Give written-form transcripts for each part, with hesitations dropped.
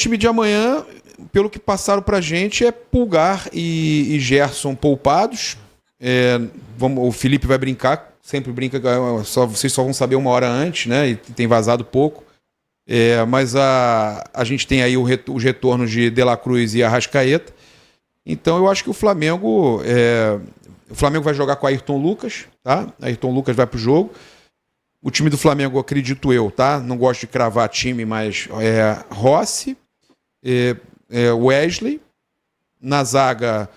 time de amanhã, pelo que passaram pra gente, é Pulgar e Gerson poupados. O Felipe vai brincar, sempre brinca, vocês só vão saber uma hora antes, né? E tem vazado pouco. Mas a gente tem aí os retornos de De La Cruz e Arrascaeta. Então eu acho que o Flamengo vai jogar com Ayrton Lucas, tá? Ayrton Lucas vai pro jogo. O time do Flamengo, acredito eu, tá? Não gosto de cravar time, mas Rossi, Wesley, na zaga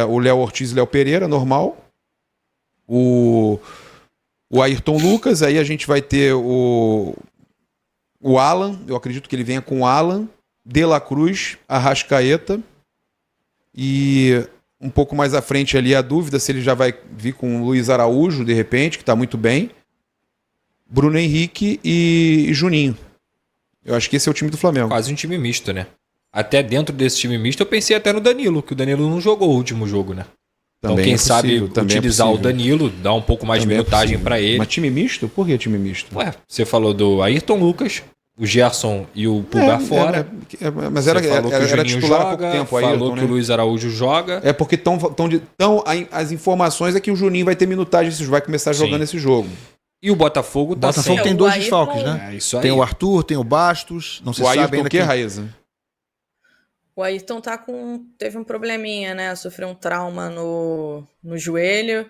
o Léo Ortiz e Léo Pereira, normal. O Ayrton Lucas, aí a gente vai ter o Alan, eu acredito que ele venha com o Alan, De La Cruz, Arrascaeta, e um pouco mais à frente ali a dúvida se ele já vai vir com o Luiz Araújo, de repente, que está muito bem, Bruno Henrique e Juninho. Eu acho que esse é o time do Flamengo. Quase um time misto, né? Até dentro desse time misto eu pensei até no Danilo, que o Danilo não jogou o último jogo, né? Então quem sabe utilizar o Danilo, dar um pouco mais de minutagem para ele. Mas time misto? Por que time misto? Você falou do Ayrton Lucas, o Gerson e o Pulgar fora. Mas era titular há pouco tempo. Falou que o Luiz Araújo joga. Porque as informações é que o Juninho vai ter minutagem, vai começar jogando esse jogo. E o Botafogo tá sem. O Botafogo tem dois desfalques, né? Isso aí. Tem o Arthur, tem o Bastos. Não se sabe ainda quem é Raíza. O Ayrton teve um probleminha, né? Sofreu um trauma no joelho,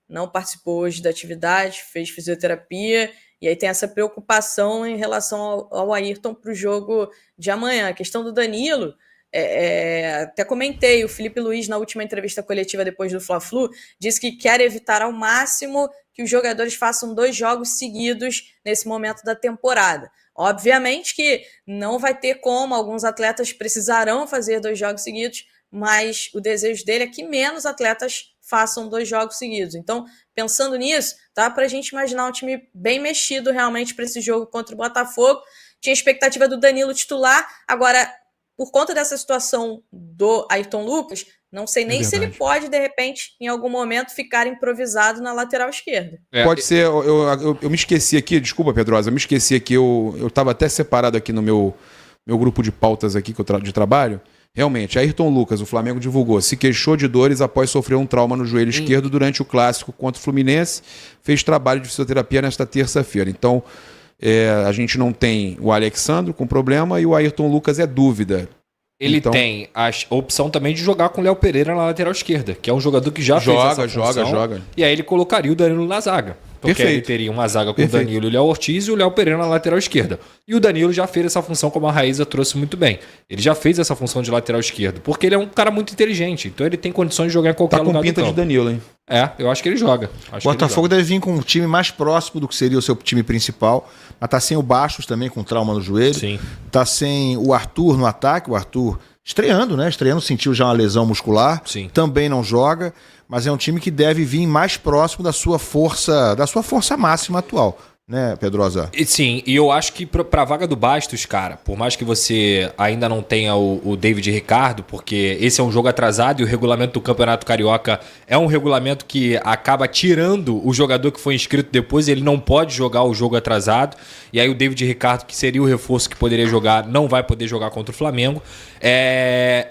não participou hoje da atividade, fez fisioterapia, e aí tem essa preocupação em relação ao Ayrton para o jogo de amanhã. A questão do Danilo, até comentei, o Felipe Luiz, na última entrevista coletiva depois do Fla-Flu, disse que quer evitar ao máximo que os jogadores façam 2 jogos seguidos nesse momento da temporada. Obviamente que não vai ter como, alguns atletas precisarão fazer 2 jogos seguidos, mas o desejo dele é que menos atletas façam 2 jogos seguidos. Então, pensando nisso, dá pra gente imaginar um time bem mexido realmente para esse jogo contra o Botafogo. Tinha expectativa do Danilo titular, agora, por conta dessa situação do Ayrton Lucas, não sei nem se ele pode, de repente, em algum momento, ficar improvisado na lateral esquerda. Pode ser, eu me esqueci aqui, desculpa, Pedrosa, eu me esqueci aqui, eu estava até separado aqui no meu grupo de pautas aqui de trabalho. Realmente, Ayrton Lucas, o Flamengo divulgou, se queixou de dores após sofrer um trauma no joelho esquerdo durante o clássico contra o Fluminense, fez trabalho de fisioterapia nesta terça-feira. Então, a gente não tem o Alexandro com problema e o Ayrton Lucas é dúvida. Ele tem a opção também de jogar com o Léo Pereira na lateral esquerda, que é um jogador que já fez essa função. Joga. E aí ele colocaria o Danilo na zaga. Porque ele teria uma zaga com o Danilo e o Léo Ortiz e o Léo Pereira na lateral esquerda. E o Danilo já fez essa função, como a Raíza trouxe muito bem. Ele já fez essa função de lateral esquerdo, porque ele é um cara muito inteligente. Então ele tem condições de jogar em qualquer lugar do campo. Tá com pinta de Danilo, hein? Eu acho que ele joga. O Botafogo deve vir com um time mais próximo do que seria o seu time principal. Mas tá sem o Bastos também, com trauma no joelho. Sim. Tá sem o Arthur no ataque. O Arthur estreando, né? Estreando, sentiu já uma lesão muscular. Sim. Também não joga. Mas é um time que deve vir mais próximo da sua força máxima atual, né, Pedrosa? Sim, e eu acho que pra vaga do Bastos, cara, por mais que você ainda não tenha o David Ricardo, porque esse é um jogo atrasado e o regulamento do Campeonato Carioca é um regulamento que acaba tirando o jogador que foi inscrito depois, ele não pode jogar o jogo atrasado, e aí o David Ricardo, que seria o reforço que poderia jogar, não vai poder jogar contra o Flamengo.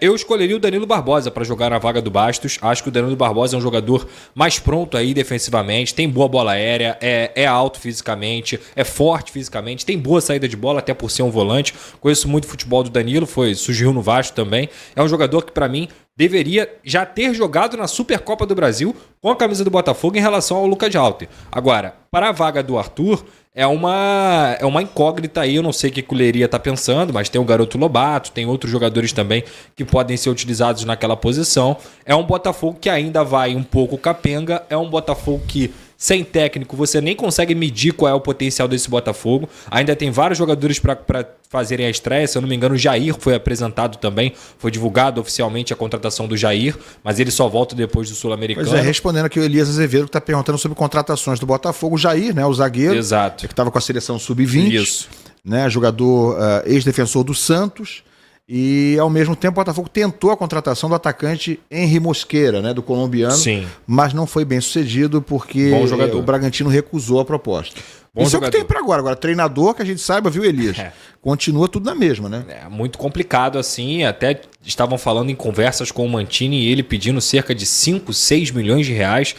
Eu escolheria o Danilo Barbosa para jogar na vaga do Bastos. Acho que o Danilo Barbosa é um jogador mais pronto aí defensivamente, tem boa bola aérea, é alto fisicamente, é forte fisicamente, tem boa saída de bola, até por ser um volante. Conheço muito o futebol do Danilo, surgiu no Vasco também. É um jogador que, para mim, deveria já ter jogado na Supercopa do Brasil com a camisa do Botafogo em relação ao Lucas Halter. Agora, para a vaga do Arthur, é uma incógnita aí, eu não sei o que o Leiria está pensando, mas tem o garoto Lobato, tem outros jogadores também que podem ser utilizados naquela posição. É um Botafogo que ainda vai um pouco capenga, é um Botafogo que, sem técnico, você nem consegue medir qual é o potencial desse Botafogo. Ainda tem vários jogadores para fazerem a estreia. Se eu não me engano, o Jair foi apresentado também. Foi divulgado oficialmente a contratação do Jair, mas ele só volta depois do Sul-Americano. Pois respondendo aqui o Elias Azevedo, que está perguntando sobre contratações do Botafogo. O Jair, né, o zagueiro, exato, que estava com a seleção sub-20, isso, né, jogador ex-defensor do Santos. E, ao mesmo tempo, o Botafogo tentou a contratação do atacante Henry Mosqueira, né, do colombiano, Sim. mas não foi bem sucedido porque Bom jogador. o Bragantino recusou a proposta. Bom Isso jogador. é o que tem para agora. Agora, treinador, que a gente saiba, viu, Elias? Continua tudo na mesma, né? É muito complicado assim, até estavam falando em conversas com o Mantini e ele pedindo cerca de 5, 6 milhões de reais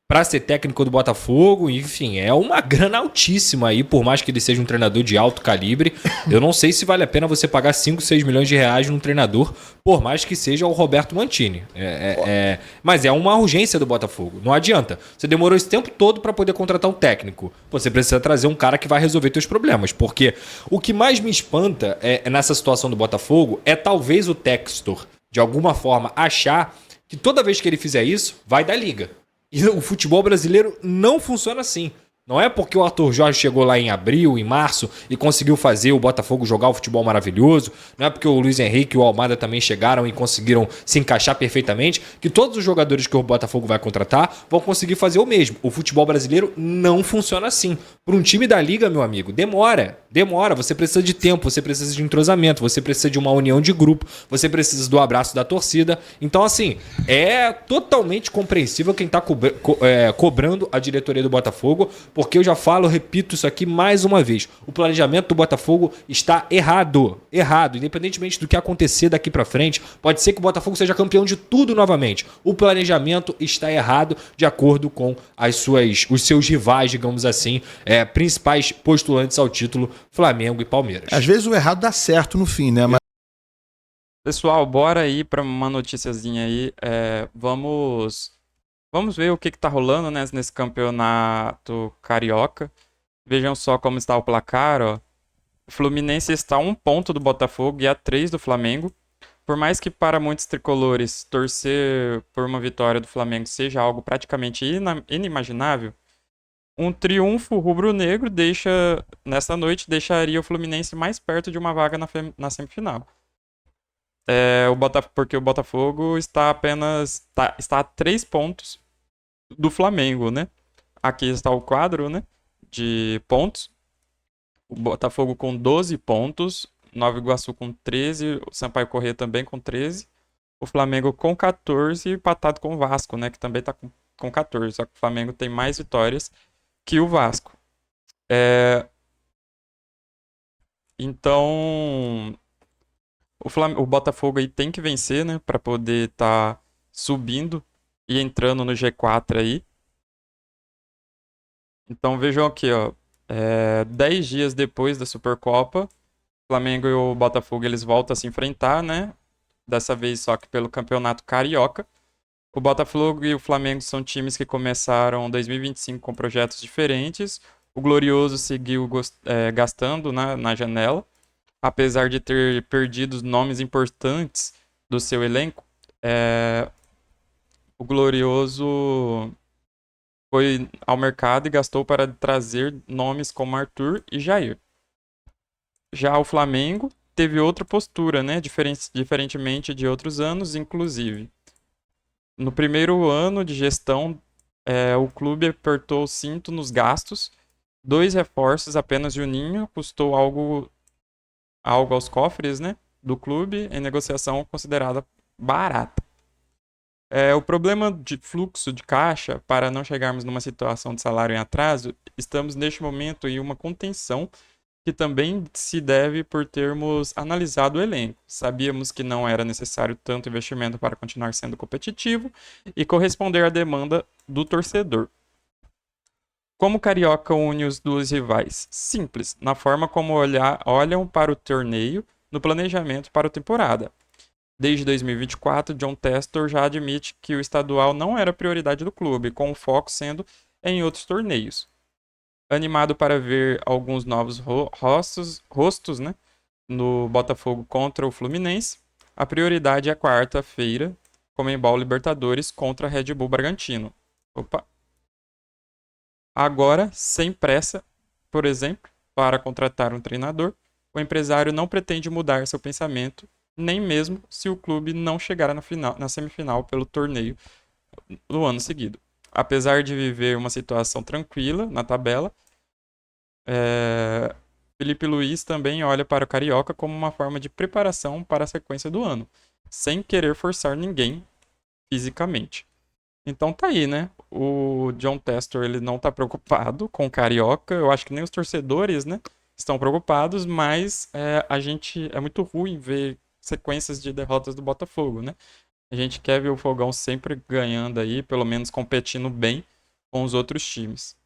para ser técnico do Botafogo. Enfim, é uma grana altíssima aí, por mais que ele seja um treinador de alto calibre. Eu não sei se vale a pena você pagar 5, 6 milhões de reais num treinador, por mais que seja o Roberto Mantini. Mas é uma urgência do Botafogo. Não adianta. Você demorou esse tempo todo para poder contratar um técnico. Você precisa trazer um cara que vai resolver seus problemas. Porque o que mais me espanta nessa situação do Botafogo é talvez o Textor, de alguma forma, achar que toda vez que ele fizer isso, vai dar liga. E o futebol brasileiro não funciona assim. Não é porque o Arthur Jorge chegou lá em abril, em março, e conseguiu fazer o Botafogo jogar o futebol maravilhoso. Não é porque o Luiz Henrique e o Almada também chegaram e conseguiram se encaixar perfeitamente, que todos os jogadores que o Botafogo vai contratar vão conseguir fazer o mesmo. O futebol brasileiro não funciona assim. Para um time da Liga, meu amigo, demora. Você precisa de tempo, você precisa de entrosamento, você precisa de uma união de grupo, você precisa do abraço da torcida. Então, assim, é totalmente compreensível quem está cobrando a diretoria do Botafogo, porque eu já falo, repito isso aqui mais uma vez. O planejamento do Botafogo está errado. Errado. Independentemente do que acontecer daqui para frente, pode ser que o Botafogo seja campeão de tudo novamente. O planejamento está errado de acordo com os seus rivais, digamos assim, principais postulantes ao título, Flamengo e Palmeiras. Às vezes o errado dá certo no fim, né? Mas... Pessoal, bora aí para uma noticiazinha aí. Vamos ver o que tá rolando, né, nesse campeonato carioca. Vejam só como está o placar, ó. O Fluminense está a 1 ponto do Botafogo e a 3 do Flamengo. Por mais que para muitos tricolores torcer por uma vitória do Flamengo seja algo praticamente inimaginável, um triunfo rubro-negro nessa noite deixaria o Fluminense mais perto de uma vaga na semifinal. Porque o Botafogo está a 3 pontos do Flamengo, né? Aqui está o quadro, né, de pontos. O Botafogo com 12 pontos, Nova Iguaçu com 13, o Sampaio Corrêa também com 13, o Flamengo com 14, empatado com o Vasco, né, que também está com 14, só que o Flamengo tem mais vitórias que o Vasco. Então, o Botafogo aí tem que vencer, né, para poder estar subindo e entrando no G4 aí. Então vejam aqui, ó, 10 dias depois da Supercopa, o Flamengo e o Botafogo eles voltam a se enfrentar, né? Dessa vez só que pelo Campeonato Carioca. O Botafogo e o Flamengo são times que começaram 2025 com projetos diferentes. O Glorioso seguiu gastando na janela. Apesar de ter perdido nomes importantes do seu elenco, o Glorioso foi ao mercado e gastou para trazer nomes como Arthur e Jair. Já o Flamengo teve outra postura, né? Diferentemente de outros anos, inclusive. No primeiro ano de gestão, o clube apertou o cinto nos gastos. 2 reforços, apenas Juninho, custou algo aos cofres, né, do clube, em negociação considerada barata. O problema de fluxo de caixa, para não chegarmos numa situação de salário em atraso, estamos neste momento em uma contenção que também se deve por termos analisado o elenco. Sabíamos que não era necessário tanto investimento para continuar sendo competitivo e corresponder à demanda do torcedor. Como o Carioca une os dois rivais? Simples, na forma como olham para o torneio, no planejamento para a temporada. Desde 2024, John Textor já admite que o estadual não era prioridade do clube, com o foco sendo em outros torneios. Animado para ver alguns novos rostos, né, no Botafogo contra o Fluminense, a prioridade é a quarta-feira, Conmebol Libertadores contra Red Bull Bragantino. Agora, sem pressa, por exemplo, para contratar um treinador, o empresário não pretende mudar seu pensamento, nem mesmo se o clube não chegar na semifinal pelo torneio no ano seguido. Apesar de viver uma situação tranquila na tabela, Felipe Luiz também olha para o Carioca como uma forma de preparação para a sequência do ano, sem querer forçar ninguém fisicamente. Então tá aí, né? O John Testor, ele não tá preocupado com o Carioca. Eu acho que nem os torcedores, né, estão preocupados, mas é muito ruim ver sequências de derrotas do Botafogo, né? A gente quer ver o Fogão sempre ganhando aí, pelo menos competindo bem com os outros times.